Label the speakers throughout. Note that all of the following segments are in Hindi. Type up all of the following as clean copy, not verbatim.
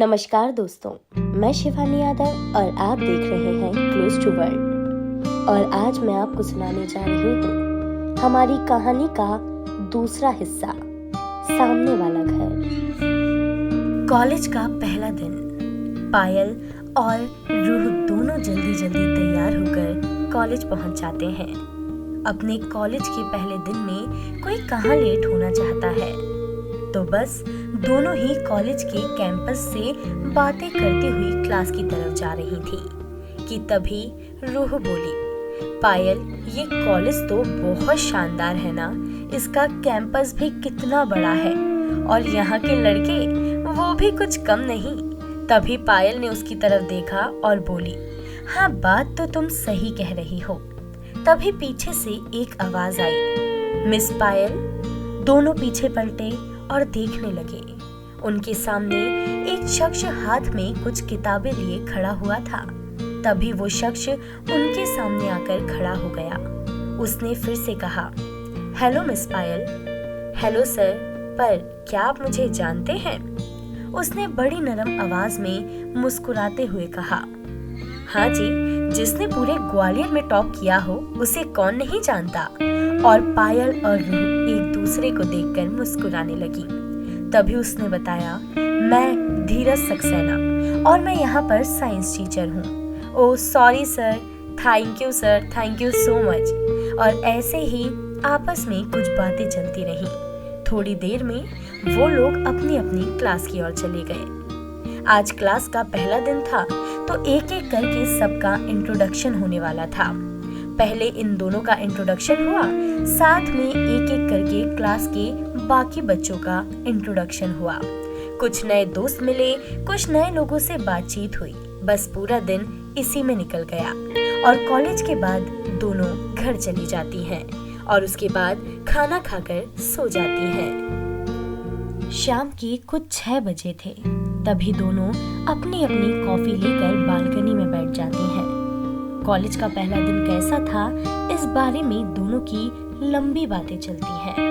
Speaker 1: नमस्कार दोस्तों, मैं शिवानी यादव और आप देख रहे हैं क्लोज टू वर्ल्ड। और आज मैं आपको सुनाने जा रही हूँ हमारी कहानी का दूसरा हिस्सा, सामने वाला घर। कॉलेज का पहला दिन। पायल और रूह दोनों जल्दी जल्दी तैयार होकर कॉलेज पहुंच जाते हैं। अपने कॉलेज के पहले दिन में कोई कहाँ लेट होना चाहता है, तो बस दोनों ही कॉलेज के कैंपस से बातें करती हुई क्लास की तरफ जा रही थी कि तभी रूह बोली, पायल, ये कॉलेज तो बहुत शानदार है ना, इसका कैंपस भी कितना बड़ा है और यहाँ के लड़के वो भी कुछ कम नहीं। तभी पायल ने उसकी तरफ देखा और बोली, हाँ बात तो तुम सही कह रही हो। तभी पीछे से एक आवाज आई, मिस पायल। दोनों पीछे पलटे और देखने लगे। उनके सामने एक शख्स हाथ में कुछ किताबें लिए खड़ा हुआ था। तभी वो शख्स उनके सामने आकर खड़ा हो गया। उसने फिर से कहा, हेलो मिस पायल। हेलो सर, पर क्या आप मुझे जानते हैं? उसने बड़ी नरम आवाज में मुस्कुराते हुए कहा, हाँ जी, जिसने पूरे ग्वालियर में टॉप किया हो उसे कौन नहीं जानता। और पायल और रूह एक दूसरे को देखकर मुस्कुराने लगी। तभी उसने बताया, मैं धीरज सक्सेना और मैं यहाँ पर साइंस टीचर हूँ। Oh sorry sir, thank you so much. और ऐसे ही आपस में कुछ बातें चलती रहीं। थोड़ी देर में वो लोग अपनी अपनी क्लास की ओर चले गए। आज क्लास का पहला दिन था, तो एक एक करके सबका इंट्रोडक्शन होने वाला था। पहले इन दोनों का इंट्रोडक्शन हुआ, साथ में एक एक करके क्लास के बाकी बच्चों का इंट्रोडक्शन हुआ। कुछ नए दोस्त मिले, कुछ नए लोगों से बातचीत हुई। बस पूरा दिन इसी में निकल गया और कॉलेज के बाद दोनों घर चली जाती हैं और उसके बाद खाना खाकर सो जाती हैं। शाम के कुछ 6 बजे थे। तभी दोनों अपनी अपनी कॉफी लेकर बालकनी में बैठ जाती हैं। कॉलेज का पहला दिन कैसा था, इस बारे में दोनों की लंबी बातें चलती हैं।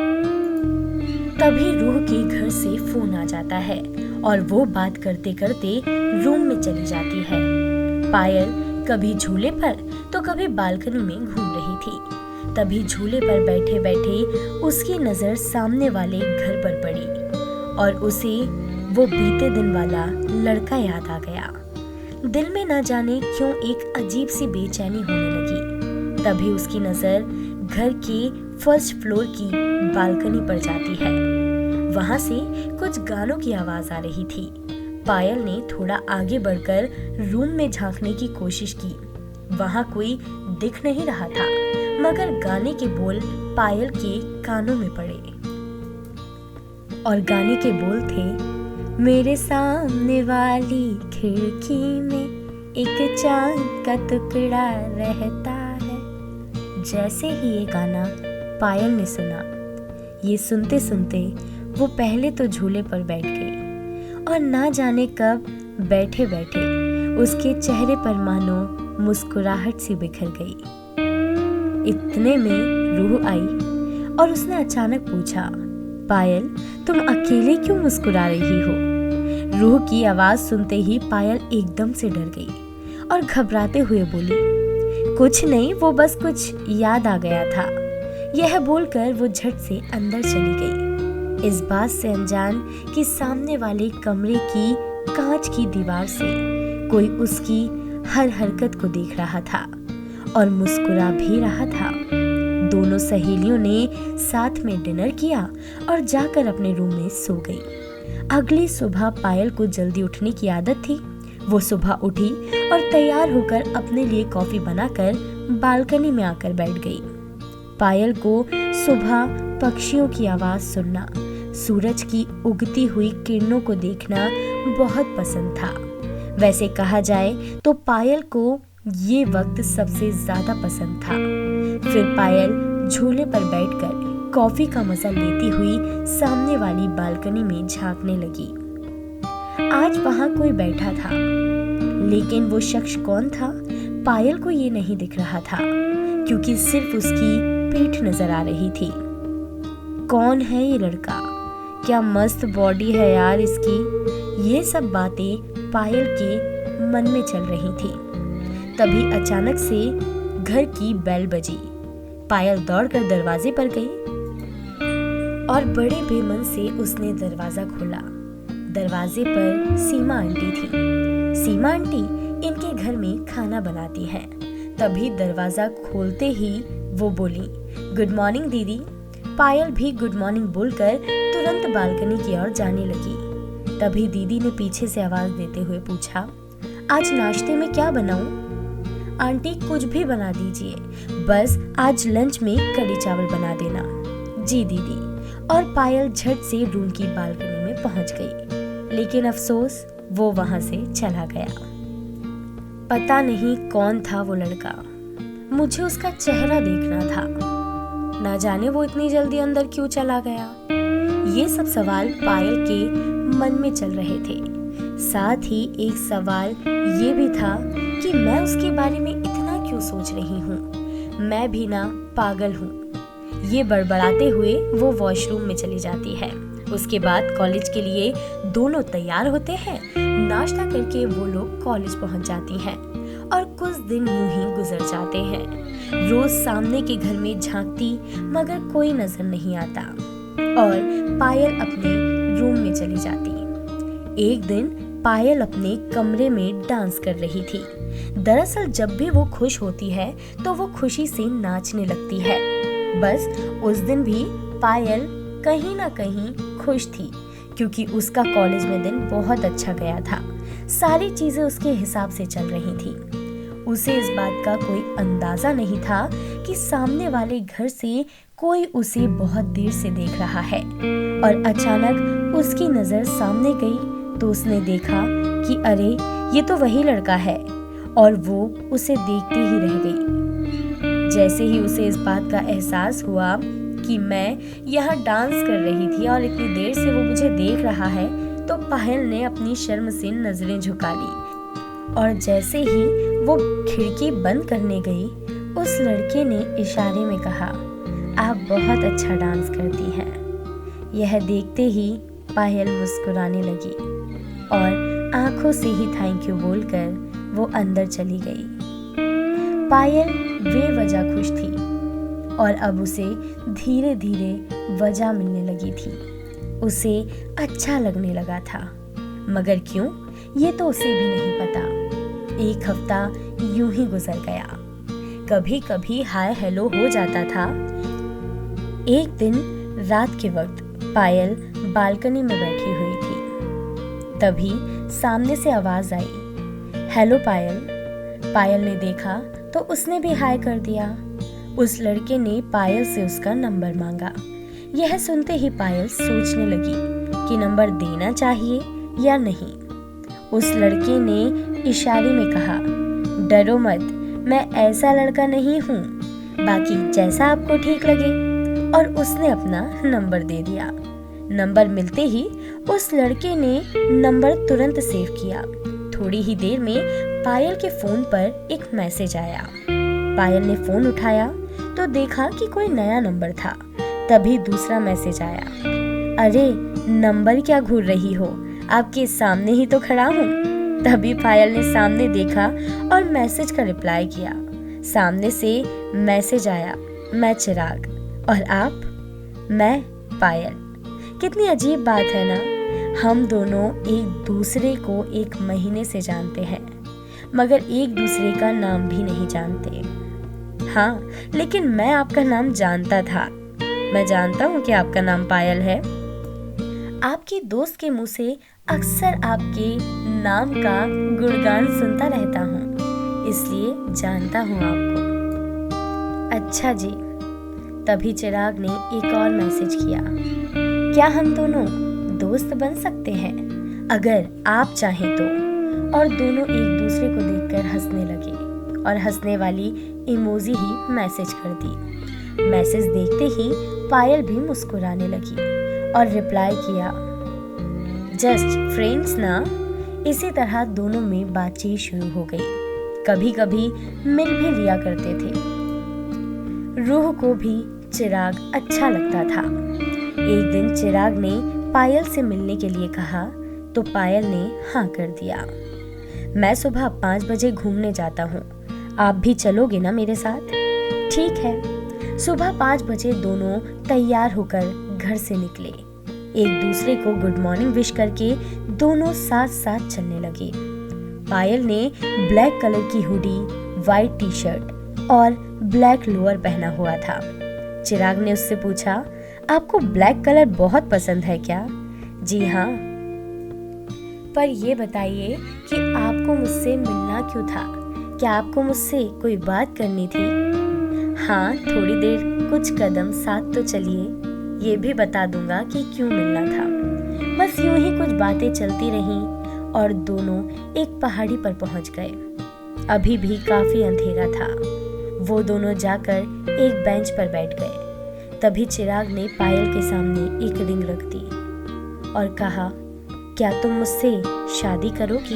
Speaker 1: तभी रूह के घर से फोन आ जाता है और वो बात करते करते रूम में चली जाती है। पायल कभी झूले पर तो कभी बालकनी में घूम रही थी। तभी झूले पर बैठे बैठे उसकी नजर सामने वाले घर पर पड़ी और उसे वो बीते दिन वाला लड़का याद आ गया। दिल में न जाने क्यों एक अजीब सी बेचैनी होने लगी। तभी उसकी नजर घर के फर्स्ट फ्लोर की बालकनी पर जाती है। वहां से कुछ गानों की आवाज आ रही थी। पायल ने थोड़ा आगे बढ़कर रूम में झांकने की कोशिश की। वहां कोई दिख नहीं रहा था, मगर गाने के बोल पायल के कानों में पड़े और गाने के बोल थे, मेरे सामने वाली खिड़की में एक चांद का टुकड़ा रहता है। जैसे ही ये गाना पायल ने सुना, ये सुनते सुनते वो पहले तो झूले पर बैठ गई और ना जाने कब बैठे बैठे उसके चेहरे पर मानो मुस्कुराहट सी बिखर गई। इतने में रूह आई और उसने अचानक पूछा, पायल, तुम अकेले क्यों मुस्कुरा रही हो? रूह की आवाज सुनते ही पायल एकदम से डर गई और घबराते हुए बोली, कुछ नहीं, वो बस कुछ याद आ गया था। यह बोलकर वो झट से अंदर चली गई, इस बात से अनजान कि सामने वाले कमरे की कांच की दीवार से कोई उसकी हर हरकत को देख रहा था और मुस्कुरा भी रहा था। दोनों सहेलियों ने साथ में डिनर किया और जाकर अपने रूम में सो गई। अगली सुबह पायल को जल्दी उठने की आदत थी। वो सुबह उठी और तैयार होकर अपने लिए कॉफी बनाकर बालकनी में आकर बैठ गई। पायल को सुबह पक्षियों की आवाज सुनना, सूरज की उगती हुई किरणों को देखना बहुत पसंद था। वैसे कहा जाए तो पायल को ये वक्त सबसे ज्यादा पसंद था। फिर पायल झूले पर बैठकर कॉफी का मजा लेती हुई सामने वाली बालकनी में झांकने लगी। आज वहां कोई बैठा था, लेकिन वो शख्स कौन था, पायल को ये नहीं दिख रहा था, क्योंकि सिर्फ उसकी पीठ नजर आ रही थी। कौन है ये लड़का? क्या मस्त बॉडी है यार इसकी। ये सब बातें पायल के मन में चल रही थी। तभी अचानक से घर की बेल बजी। पायल दौड़कर दरवाजे पर गई और बड़े बेमन से उसने दरवाजा खोला। दरवाजे पर सीमा आंटी थी। सीमा आंटी इनके घर में खाना बनाती हैं। तभी दरवाजा खोलते ही वो बोली, गुड मॉर्निंग दीदी। पायल भी गुड मॉर्निंग बोलकर तुरंत बालकनी की ओर जाने लगी। तभी दीदी ने पीछे से आवाज देते हुए पूछा, आज नाश्ते में क्या बनाऊं? आंटी कुछ भी बना दीजिए, बस आज लंच में कढ़ी चावल बना देना। जी दीदी। और पायल झट से रूम की बालकनी में पहुंच गई, लेकिन अफसोस वो वहां से चला गया। पता नहीं कौन था वो लड़का, मुझे उसका चेहरा देखना था। ना जाने वो इतनी जल्दी अंदर क्यों चला गया। ये सब सवाल पायल के मन में चल रहे थे। साथ ही एक सवाल ये भी था कि मैं उसके बारे में इतना क्यों सोच रही हूँ। मैं भी ना पागल हूँ। ये बड़बड़ाते हुए वो वॉशरूम में चली जाती है। उसके बाद कॉलेज के लिए दोनों तैयार होते हैं। नाश्ता करके वो लोग कॉलेज पहुंच जाती हैं और कुछ दिन यूं ही गुजर जाते हैं। रोज सामने के घर में झांकती मगर कोई नजर नहीं आता और पायल अपने रूम में चली जाती। एक दिन पायल अपने कमरे में डांस कर रही थी। दरअसल जब भी वो खुश होती है तो वो खुशी से नाचने लगती है। बस उस दिन भी पायल कहीं ना कहीं खुश थी, क्योंकि उसका कॉलेज में दिन बहुत अच्छा गया था। सारी चीजें उसके हिसाब से चल रही थी। उसे इस बात का कोई अंदाजा नहीं था कि सामने वाले घर से कोई उसे बहुत देर से देख रहा है। और अचानक उसकी नजर सामने गई तो उसने देखा कि अरे ये तो वही लड़का है, और वो उसे देखते ही रह गई। जैसे ही उसे इस बात का एहसास हुआ कि मैं यहाँ डांस कर रही थी और इतनी देर से वो मुझे देख रहा है, तो पायल ने अपनी शर्म से नजरें झुका ली। और जैसे ही वो खिड़की बंद करने गई, उस लड़के ने इशारे में कहा, आप बहुत अच्छा डांस करती हैं। यह देखते ही पायल मुस्कुराने लगी और आंखों से ही थैंक यू बोलकर वो अंदर चली गई। पायल बेवजह खुश थी और अब उसे धीरे धीरे वजह मिलने लगी थी। उसे अच्छा लगने लगा था, मगर क्यों ये तो उसे भी नहीं पता। एक हफ्ता यूं ही गुजर गया। कभी कभी हाय हेलो हो जाता था। एक दिन रात के वक्त पायल बालकनी में बैठी हुई थी। तभी सामने से आवाज आई, हेलो पायल। पायल ने देखा तो उसने भी हाय कर दिया। उस लड़के ने पायल से उसका नंबर मांगा। यह सुनते ही पायल सोचने लगी कि नंबर देना चाहिए या नहीं। उस लड़के ने इशारे में कहा, डरो मत, मैं ऐसा लड़का नहीं हूँ, बाकी जैसा आपको ठीक लगे। और उसने अपना नंबर दे दिया। नंबर मिलते ही उस लड़के ने नंबर तुरंत सेव किया। थोड़ी ही देर में पायल के फोन पर एक मैसेज आया। पायल ने फोन उठाया तो देखा कि कोई नया नंबर था। तभी दूसरा मैसेज आया, अरे नंबर क्या घूर रही हो, आपके सामने ही तो खड़ा हूँ। तभी पायल ने सामने देखा और मैसेज का रिप्लाई किया। सामने से मैसेज आया, मैं चिराग और आप? मैं पायल। कितनी अजीब बात है ना, हम दोनों एक दूसरे को 1 महीने से जानते हैं, मगर एक दूसरे का नाम भी नहीं जानते। हाँ, लेकिन मैं आपका नाम जानता था। मैं जानता हूँ कि आपका नाम पायल है। आपकी दोस्त के मुंह से अक्सर आपके नाम का गुणगान सुनता रहता हूँ, इसलिए जानता हूँ आपको। अच्छा जी। तभी चिराग ने एक और मैसेज किया, क्या हम दोनों दोस्त बन सकते हैं? अगर आप चाहें तो। और दोनों एक दूसरे को देखकर हंसने लगे और हंसने वाली इमोजी ही मैसेज कर दी। मैसेज देखते ही पायल भी मुस्कुराने लगी और रिप्लाई किया, जस्ट फ्रेंड्स ना। इसी तरह दोनों में बातचीत शुरू हो गई। कभी कभी मिल भी लिया करते थे। रूह को भी चिराग अच्छा लगता था। एक दिन चिराग ने पायल से मिलने के लिए कहा तो पायल ने हाँ कर दिया। मैं सुबह 5 बजे घूमने जाता हूँ, आप भी चलोगे ना मेरे साथ? ठीक है। सुबह 5 बजे दोनों तैयार होकर घर से निकले। एक दूसरे को गुड मॉर्निंग विश करके दोनों साथ साथ चलने लगे। पायल ने ब्लैक कलर की हुडी, वाइट टी शर्ट और ब्लैक लोअर पहना हुआ था। चिराग ने उससे पूछा, आपको ब्लैक कलर बहुत पसंद है क्या? जी हाँ। पर ये बताइए कि आपको मुझसे मिलना क्यों था? क्या आपको मुझसे कोई बात करनी थी? हाँ, थोड़ी देर कुछ कदम साथ तो चलिए, ये भी बता दूंगा कि क्यों मिलना था। बस यूं ही कुछ बातें चलती रहीं और दोनों एक पहाड़ी पर पहुंच गए। अभी भी काफी अंधेरा था। वो दोनों जाकर एक बेंच पर बैठ गए। तभी चिराग ने पायल के सामने एक रिंग रख दी और कहा, क्या तुम मुझसे शादी करोगी?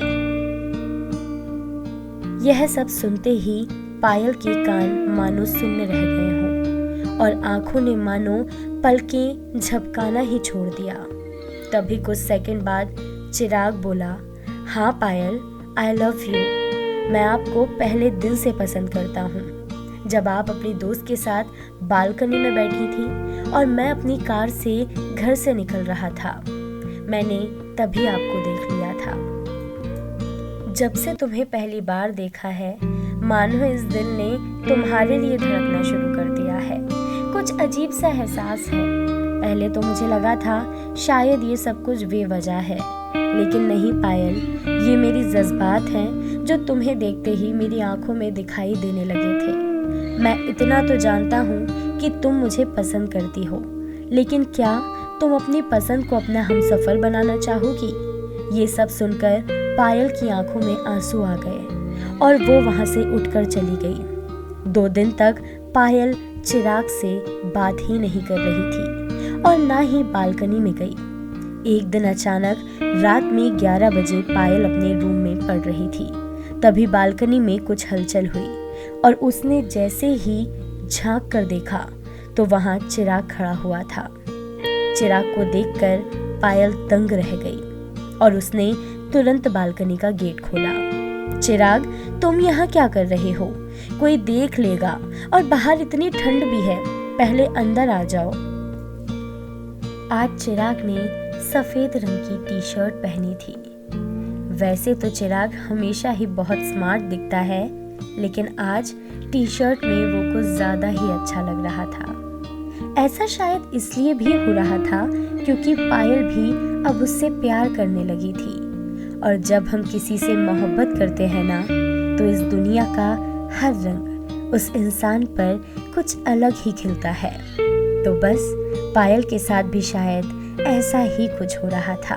Speaker 1: यह सब सुनते ही पायल के कान मानो सुन्न रह गए हों और आंखों ने मानो पलकें झपकाना ही छोड़ दिया। तभी कुछ सेकंड बाद चिराग बोला, हाँ पायल, आई लव यू। मैं आपको पहले दिन से पसंद करता हूँ। जब आप अपनी दोस्त के साथ बालकनी में बैठी थी और मैं अपनी कार से घर से निकल रहा था, मैंने तभी आपको देख लिया था। जब से तुम्हें पहली बार देखा है, मानो इस दिल ने तुम्हारे लिए धड़कना शुरू कर दिया है। कुछ अजीब सा एहसास है। पहले तो मुझे लगा था शायद ये सब कुछ बेवजह है, लेकिन नहीं पायल, ये मेरी जज्बात हैं जो तुम्हें देखते ही मेरी आंखों में दिखाई देने लगे थे। मैं इतना तो जानता हूँ कि तुम मुझे पसंद करती हो, लेकिन क्या तुम अपनी पसंद को अपना हमसफर बनाना चाहोगी? ये सब सुनकर पायल की आंखों में आंसू आ गए और वो वहां से उठकर चली गई। 2 दिन तक पायल चिराग से बात ही नहीं कर रही थी और ना ही बालकनी में गई। एक दिन अचानक रात में 11 बजे पायल अपने रूम में पढ़ रही थी। तभी बालकनी में कुछ हलचल हुई और उसने जैसे ही झांक कर देखा तो वहां चिराग खड़ा हुआ था। चिराग को देखकर पायल दंग रह गई और उसने तुरंत बालकनी का गेट खोला। चिराग, तुम यहाँ क्या कर रहे हो? कोई देख लेगा और बाहर इतनी ठंड भी है, पहले अंदर आ जाओ। आज चिराग ने सफेद रंग की टी शर्ट पहनी थी। वैसे तो चिराग हमेशा ही बहुत स्मार्ट दिखता है, लेकिन आज टी शर्ट में वो कुछ ज्यादा ही अच्छा लग रहा था। ऐसा शायद इसलिए भी हो रहा था क्योंकि पायल भी अब उससे प्यार करने लगी थी। और जब हम किसी से मोहब्बत करते हैं ना, तो इस दुनिया का हर रंग उस इंसान पर कुछ अलग ही खिलता है। तो बस पायल के साथ भी शायद ऐसा ही कुछ हो रहा था।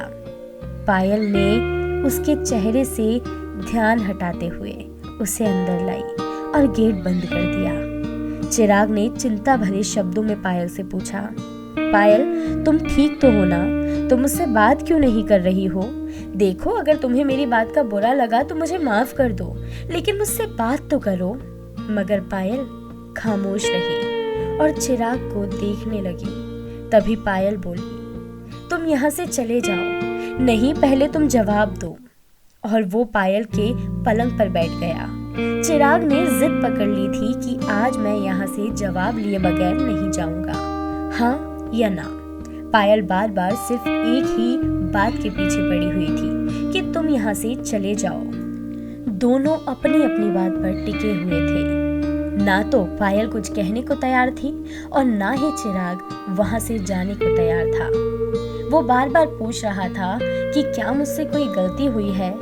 Speaker 1: पायल ने उसके चेहरे से ध्यान हटाते हुए उसे अंदर लाई और गेट बंद कर दिया। चिराग ने चिंता भरे शब्दों में पायल से पूछा, पायल, तुम ठीक तो हो ना? तुम मुझसे बात क्यों नहीं कर रही हो? देखो, अगर तुम्हें मेरी बात का बुरा लगा तो मुझे माफ कर दो, लेकिन मुझसे बात तो करो। मगर पायल खामोश रही और चिराग को देखने लगी। तभी पायल बोली, तुम यहाँ से चले जाओ। नहीं, पहले तुम जवाब दो। और वो पायल के पलंग पर बैठ गया। चिराग ने जिद पकड़ ली थी कि आज मैं यहाँ से जवाब लिए बगैर नहीं जाऊंगा, हाँ या ना। पायल बार बार सिर्फ एक ही बात के पीछे पड़ी हुई थी कि तुम यहाँ से चले जाओ। दोनों अपनी अपनी बात पर टिके हुए थे। ना तो पायल कुछ कहने को तैयार थी और ना ही चिराग वहां से जाने को तैयार था। वो बार बार पूछ रहा था कि क्या मुझसे कोई गलती हुई है,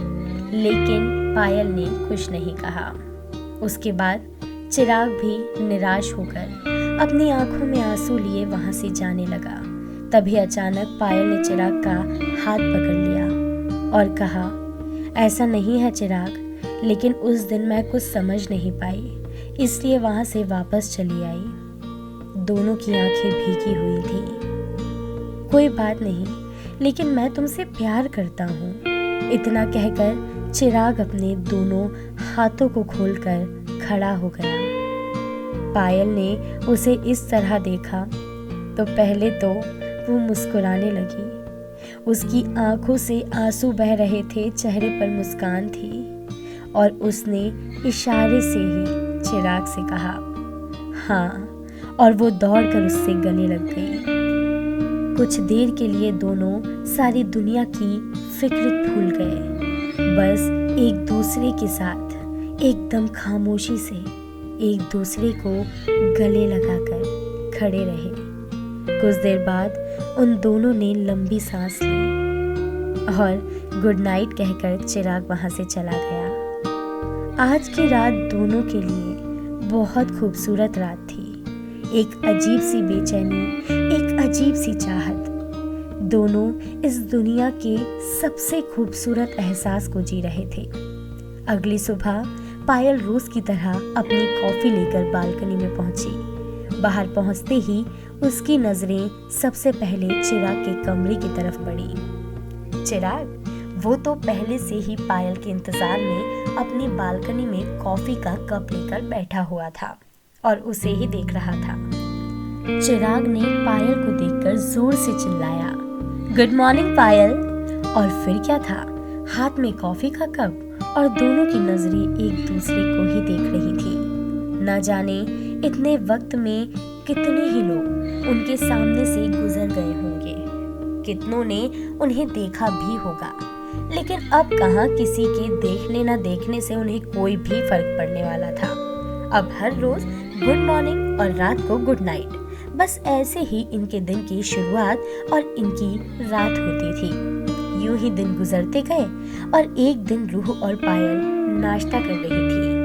Speaker 1: लेकिन पायल ने कुछ नहीं कहा। उसके बाद चिराग भी निराश होकर अपनी आंखों में आंसू लिए वहां से जाने लगा। तभी अचानक पायल ने चिराग का हाथ पकड़ लिया और कहा, ऐसा नहीं है चिराग, लेकिन उस दिन मैं कुछ समझ नहीं पाई, इसलिए वहां से वापस चली आई। दोनों की आंखें भीगी हुई थी। कोई बात नहीं, लेकिन मैं तुमसे प्यार करता हूँ। इतना कहकर चिराग अपने दोनों हाथों को खोलकर खड़ा हो गया। पायल ने उसे इस तरह देखा तो पहले तो वो मुस्कुराने लगी उसकी आंखों से आंसू बह रहे थे, चेहरे पर मुस्कान थी और उसने इशारे से ही चिराग से कहा हाँ, और वो दौड़कर उससे गले लग गई। कुछ देर के लिए दोनों सारी दुनिया की फिक्र भूल गए, बस एक दूसरे के साथ एकदम खामोशी से एक दूसरे को गले लगाकर खड़े रहे। कुछ देर बाद उन दोनों ने लंबी सांस ली और गुड नाइट कहकर चिराग वहां से चला गया। आज की रात दोनों के लिए बहुत खूबसूरत रात थी। एक अजीब सी बेचैनी, एक अजीब सी चाहत। दोनों इस दुनिया के सबसे खूबसूरत एहसास को जी रहे थे। अगली सुबह पायल रोज की तरह अपनी कॉफी लेकर बालकनी में पहुंची। बाहर पहुंचते ही उसकी नजरें सबसे पहले चिराग के कमरे की तरफ बढ़ी। चिराग, वो तो पहले से ही पायल के इंतजार में अपनी बालकनी में कॉफी का कप लेकर बैठा हुआ था और उसे ही देख रहा था। चिराग ने पायल को देखकर जोर से चिल्लाया, गुड मॉर्निंग पायल। और फिर क्या था, हाथ में कॉफी का कप और दोनों की नजरें एक दूसरे को ही देख रही थी। न जाने इतने वक्त में कितने ही लोग उनके सामने से गुजर गए होंगे, कितनों ने उन्हें देखा भी होगा, लेकिन अब कहाँ किसी के देखने न देखने से उन्हें कोई भी फर्क पड़ने वाला था। अब हर रोज गुड मॉर्निंग और रात को गुड नाइट, बस ऐसे ही इनके दिन की शुरुआत और इनकी रात होती थी। यूं ही दिन गुजरते गए और एक दिन रूह और पायल नाश्ता कर रही थी।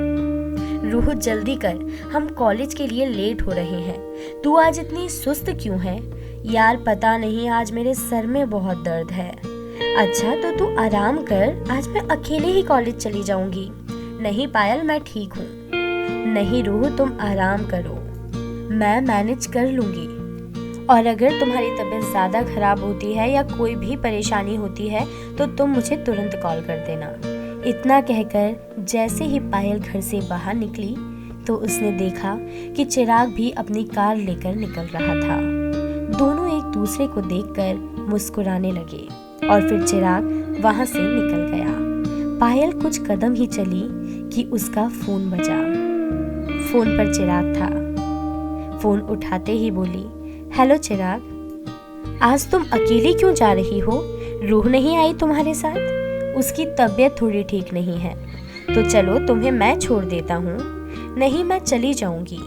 Speaker 1: रूह, जल्दी कर, हम कॉलेज के लिए लेट हो रहे हैं। तू आज इतनी सुस्त क्यों है? यार पता नहीं, आज मेरे सर में बहुत दर्द है। अच्छा तो तू आराम कर, आज मैं अकेले ही कॉलेज चली जाऊंगी। नहीं पायल, मैं ठीक हूँ। नहीं रूह, तुम आराम करो, मैं मैनेज कर लूंगी। और अगर तुम्हारी तबीयत ज्यादा खराब होती है या कोई भी परेशानी होती है तो तुम मुझे तुरंत कॉल कर देना। इतना कहकर जैसे ही पायल घर से बाहर निकली तो उसने देखा कि चिराग भी अपनी कार लेकर निकल रहा था। दोनों एक दूसरे को देखकर मुस्कुराने लगे और फिर चिराग वहां से निकल गया। पायल कुछ कदम ही चली कि उसका फोन बजा। फोन पर चिराग था। फोन उठाते ही बोली, हेलो चिराग, आज तुम अकेली क्यों जा रही हो? रूह नहीं आई तुम्हारे साथ? उसकी तबीयत थोड़ी ठीक नहीं है, तो चलो तुम्हें मैं छोड़ देता हूँ। नहीं, मैं चली जाऊंगी,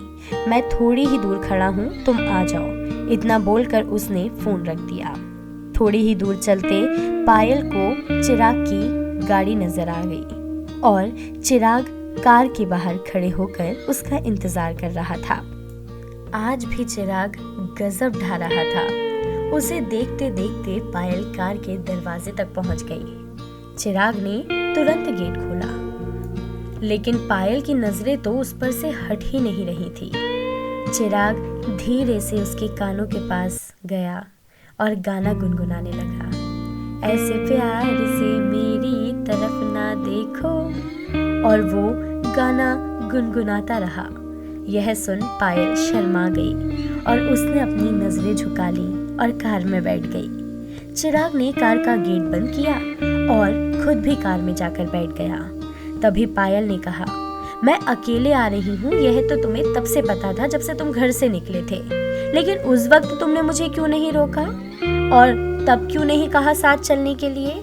Speaker 1: मैं थोड़ी ही दूर खड़ा हूँ, तुम आ जाओ। इतना बोलकर उसने फोन रख दिया। थोड़ी ही दूर चलते पायल को चिराग की गाड़ी नजर आ गई और चिराग कार के बाहर खड़े होकर उसका इंतजार कर रहा था। आज भी चिराग गजब ढा रहा था। उसे देखते देखते पायल कार के दरवाजे तक पहुंच गई। चिराग ने तुरंत गेट खोला, लेकिन पायल की नजरें तो उस पर से हट ही नहीं रही थी। चिराग धीरे से उसके कानों के पास गया और गाना गुनगुनाने लगा, ऐसे प्यार से मेरी तरफ ना देखो। और वो गाना गुनगुनाता रहा। यह सुन पायल शर्मा गई और उसने अपनी नजरें झुका ली और कार में बैठ गई। चिराग ने कार का गेट बंद किया और खुद भी कार में जाकर बैठ गया। तभी पायल ने कहा, मैं अकेले आ रही हूँ, यह तो तुम्हें तब से पता था जब से तुम घर से निकले थे, लेकिन उस वक्त तुमने मुझे क्यों नहीं रोका और तब क्यों नहीं कहा साथ चलने के लिए?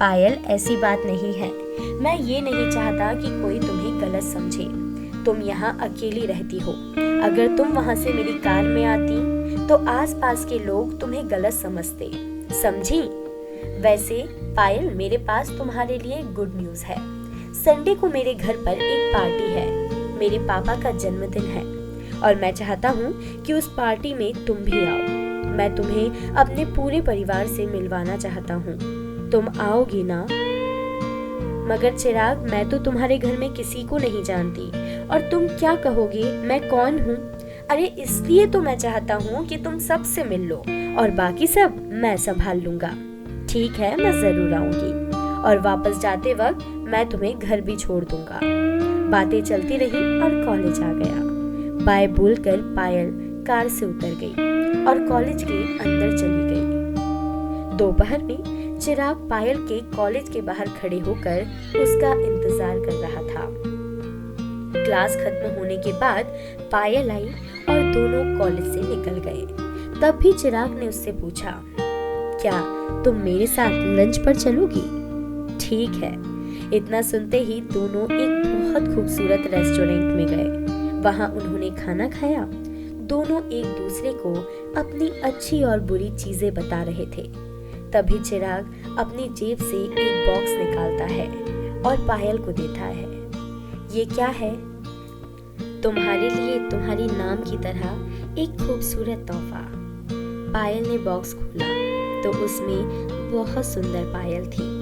Speaker 1: पायल, ऐसी बात नहीं है, मैं ये नहीं चाहता कि कोई तुम्हें गलत समझे। तुम यहाँ अकेली रहती हो, अगर तुम वहाँ से मेरी कार में आती तो आसपास के लोग तुम्हें गलत समझते, समझी? वैसे पायल, मेरे पास तुम्हारे लिए गुड न्यूज है। संडे को मेरे घर पर एक पार्टी है, मेरे पापा का जन्मदिन है और मैं चाहता हूँ कि उस पार्टी में तुम भी आओ। मैं तुम्हें अपने पूरे परिवार से मिलवाना चाहता हूँ, तुम आओगी ना? मगर चिराग, मैं तो तुम्हारे घर में किसी को नहीं जानती और तुम क्या कहोगे, मैं कौन हूँ? अरे इसलिए तो मैं चाहता हूँ कि तुम सबसे मिल लो और बाकी सब मैं संभाल लूंगा। ठीक है, मैं जरूर आऊंगी और वापस जाते वक्त मैं तुम्हें घर भी छोड़ दूंगा। बातें चलती रही और कॉलेज आ गया। बाय बोलकर पायल कार से उतर गई और कॉलेज के अंदर चली गई। दोपहर में चिराग पायल के कॉलेज के बाहर खड़े होकर उसका इंतजार कर रहा था। क्लास खत्म होने के बाद पायल आई और दोनों कॉलेज से निकल गए। तब भी चिराग ने उससे पूछा, क्या तुम मेरे साथ लंच पर चलोगी? ठीक है। इतना सुनते ही दोनों एक बहुत खूबसूरत रेस्टोरेंट में गए। वहां उन्होंने खाना खाया। दोनों एक दूसरे को अपनी अच्छी और बुरी चीजें बता रहे थे। तभी चिराग अपनी जेब से एक बॉक्स निकालता है और पायल को देता है। ये क्या है? तुम्हारे लिए तुम्हारी नाम की तरह एक खूबसूरत तोहफा। पायल ने बॉक्स खोला तो उसमें बहुत सुंदर पायल थी।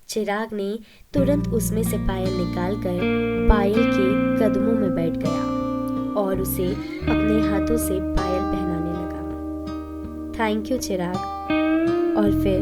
Speaker 1: चिराग ने तुरंत उसमें से पायल निकालकर पायल के कदमों में बैठ गया और उसे अपने हाथों से पायल पहनाने लगा। थैंक यू चिराग। और फिर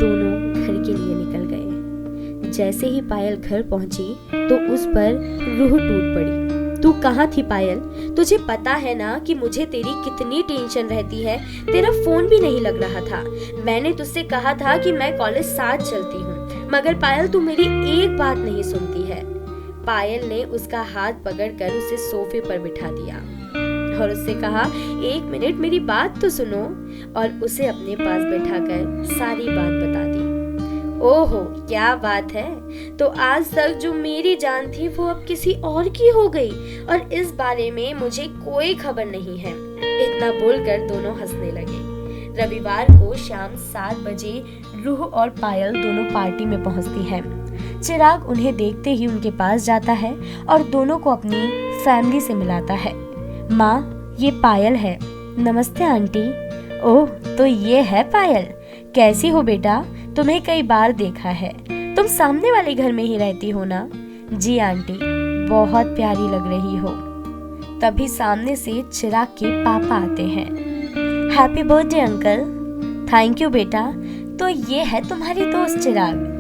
Speaker 1: दोनों घर के लिए निकल गए। जैसे ही पायल घर पहुंची तो उस पर रूह टूट पड़ी। तू कहाँ थी पायल? तुझे पता है ना कि मुझे तेरी कितनी टेंशन रहती है। तेरा फोन भी नहीं लग रहा था। मैंने तुझसे कहा था कि मैं कॉलेज साथ चलती हूँ, मगर पायल तू मेरी एक बात नहीं सुनती है। पायल ने उसका हाथ पकड़कर उसे सोफे पर बिठा दिया और उससे कहा, एक मिनट मेरी बात तो सुनो, और उसे अपने पास बैठाकर सारी बात बता दी। ओहो, क्या बात है। तो आज तक जो मेरी जान थी वो अब किसी और की हो गई और इस बारे में मुझे कोई खबर नहीं है। इतना बोलकर दोनों हंसने लगे। रविवार को शाम 7 बजे रूह और पायल दोनों पार्टी में पहुंचती हैं। चिराग उन्हें देखते ही उनके पास जाता है और दोनों को अपनी फैमिली से मिलाता है। माँ, ये पायल है। नमस्ते आंटी। ओह, तो ये है पायल। कैसी हो बेटा? तुम्हें कई बार देखा है। तुम सामने वाले घर में ही रहती हो ना? जी आंटी, बहुत प्यारी लग रही हो। तभी सामने से चिराग के पापा आते हैं। Happy birthday uncle. Thank you बेटा। तो ये है तुम्हारी दोस्त चिराग।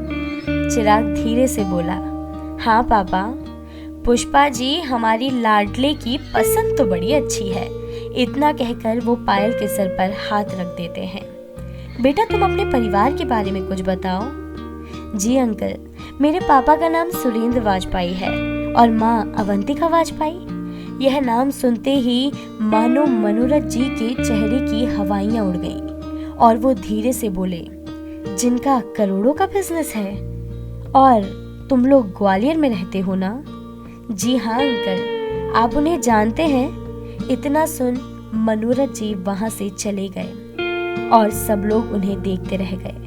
Speaker 1: चिराग धीरे से बोला, हाँ पापा। पुष्पा जी, हमारी लाडले की पसंद तो बड़ी अच्छी है। इतना कहकर वो पायल के सर पर हाथ रख देते हैं। बेटा, तुम अपने परिवार के बारे में कुछ बताओ। जी अंकल, मेरे पापा का नाम सुरेंद्र वाजपेयी है और माँ अवंतिका वाजपेयी। यह नाम सुनते ही मानो मनोरथ जी के चेहरे की हवाइयां उड़ गईं और वो धीरे से बोले, जिनका करोड़ों का बिजनेस है। और तुम लोग ग्वालियर में रहते हो ना? जी हाँ अंकल, आप उन्हें जानते हैं? इतना सुन मनोरथ जी वहां से चले गए और सब लोग उन्हें देखते रह गए।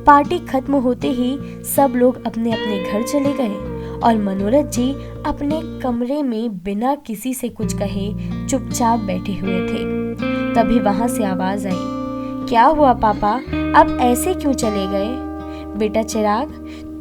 Speaker 1: पार्टी खत्म होते ही सब लोग अपने अपने घर चले गए और मनोरथ जी अपने कमरे में बिना किसी से कुछ कहे चुपचाप बैठे हुए थे। तभी वहां से आवाज आई, क्या हुआ पापा, आप ऐसे क्यों चले गए? बेटा चिराग,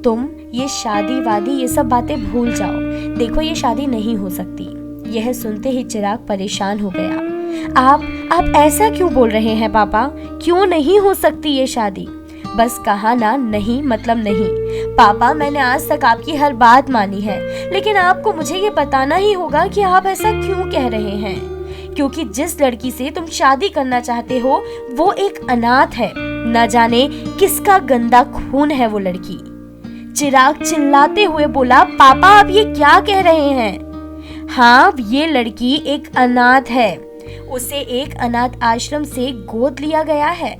Speaker 1: तुम ये शादी वादी ये सब बातें भूल जाओ। देखो, ये शादी नहीं हो सकती। यह सुनते ही चिराग परेशान हो गया। आप ऐसा क्यों बोल रहे हैं पापा? क्यों नहीं हो सकती ये शादी? बस कहा ना, नहीं मतलब नहीं। पापा, मैंने आज तक आपकी हर बात मानी है, लेकिन आपको मुझे ये बताना ही होगा कि आप ऐसा क्यों कह रहे हैं। क्योंकि जिस लड़की से तुम शादी करना चाहते हो वो एक अनाथ है। न जाने किसका गंदा खून है वो लड़की। चिराग चिल्लाते हुए बोला, पापा आप ये क्या कह रहे हैं? हाँ, ये लड़की एक अनाथ है। उसे एक अनाथ आश्रम से गोद लिया गया है।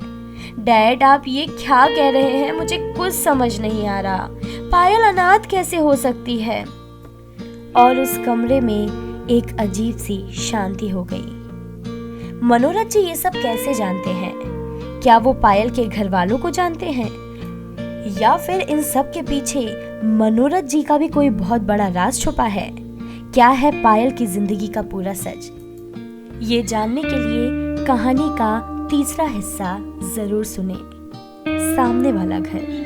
Speaker 1: डैड, आप ये क्या कह रहे हैं? मुझे कुछ समझ नहीं आ रहा। पायल अनाथ कैसे हो सकती है? और उस कमरे में एक अजीब सी शांति हो गई। मनोरथ जी ये सब कैसे जानते हैं? क्या वो पायल के घर वालों को जानते हैं? या फिर इन सब के पीछे मनोरथ जी का भी कोई बहुत बड़ा राज छुपा है? क्या है पायल की जिंदगी का पूरा सच? ये जानने के लिए कहानी का तीसरा हिस्सा जरूर सुने, सामने वाला घर।